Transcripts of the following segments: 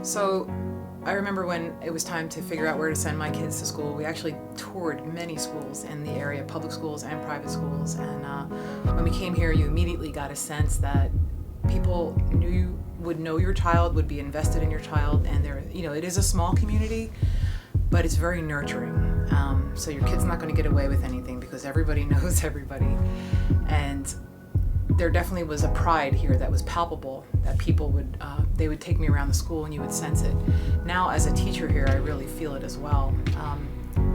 So I remember when it was time to figure out where to send my kids to school, we actually toured many schools in the area, public schools and private schools. And when we came here, you immediately got a sense that people would know your child, would be invested in your child, and it is a small community, but it's very nurturing. So your kid's not going to get away with anything because everybody knows everybody. And there definitely was a pride here that was palpable, that people they would take me around the school and you would sense it. Now as a teacher here, I really feel it as well.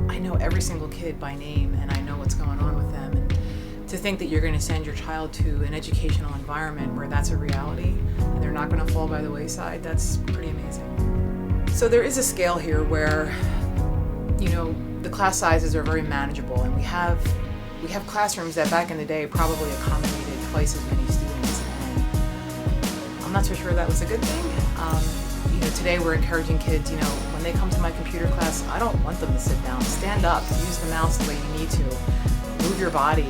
I know every single kid by name and I know what's going on with them. And to think that you're going to send your child to an educational environment where that's a reality and they're not going to fall by the wayside, that's pretty amazing. So there is a scale here where, the class sizes are very manageable, and we have classrooms that back in the day probably accommodated twice as many students, and I'm not so sure that was a good thing. Today we're encouraging kids, when they come to my computer class, I don't want them to sit down. Stand up, use the mouse the way you need to, move your body,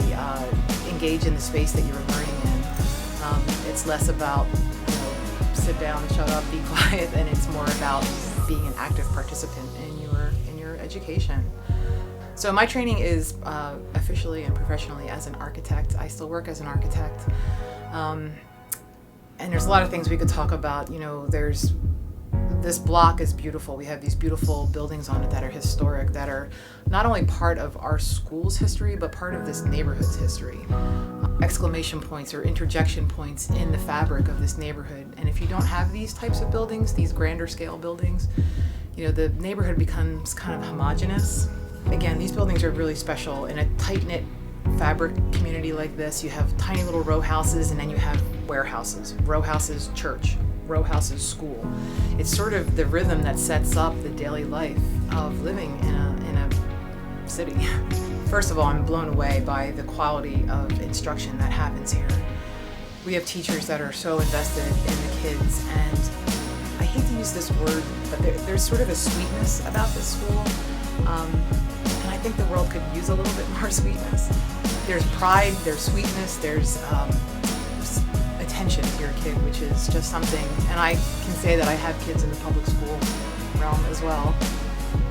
engage in the space that you're learning in. It's less about, sit down, shut up, be quiet, and it's more about being an active participant in your education. So my training is officially and professionally as an architect. I still work as an architect. And there's a lot of things we could talk about. This block is beautiful. We have these beautiful buildings on it that are historic, that are not only part of our school's history, but part of this neighborhood's history. Exclamation points or interjection points in the fabric of this neighborhood. And if you don't have these types of buildings, these grander scale buildings, the neighborhood becomes kind of homogeneous. Again, these buildings are really special. In a tight-knit fabric community like this, you have tiny little row houses, and then you have warehouses, row houses, church, row houses, school. It's sort of the rhythm that sets up the daily life of living in a city. First of all, I'm blown away by the quality of instruction that happens here. We have teachers that are so invested in the kids, and I hate to use this word, but there's sort of a sweetness about this school. And I think the world could use a little bit more sweetness. There's pride, there's sweetness, there's attention to your kid, which is just something, and I can say that I have kids in the public school realm as well.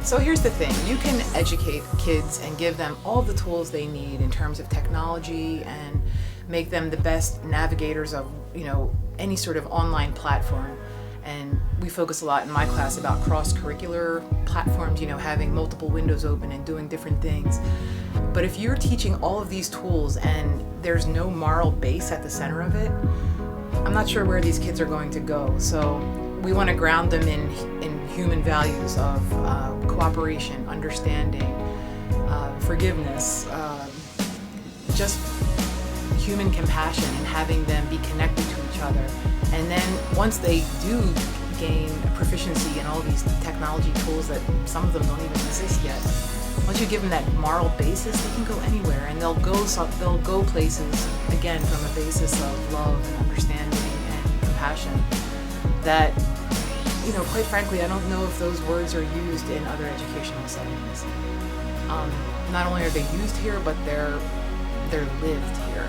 So here's the thing, you can educate kids and give them all the tools they need in terms of technology and make them the best navigators of, any sort of online platform. And we focus a lot in my class about cross-curricular platforms, having multiple windows open and doing different things. But if you're teaching all of these tools and there's no moral base at the center of it, I'm not sure where these kids are going to go. So we want to ground them in human values of cooperation, understanding, forgiveness, just human compassion, and having them be connected to each other. And then once they do gain proficiency in all these technology tools that some of them don't even exist yet, once you give them that moral basis, they can go anywhere, and they'll go places, again, from a basis of love and understanding and compassion that, quite frankly, I don't know if those words are used in other educational settings. Not only are they used here, but they're lived here.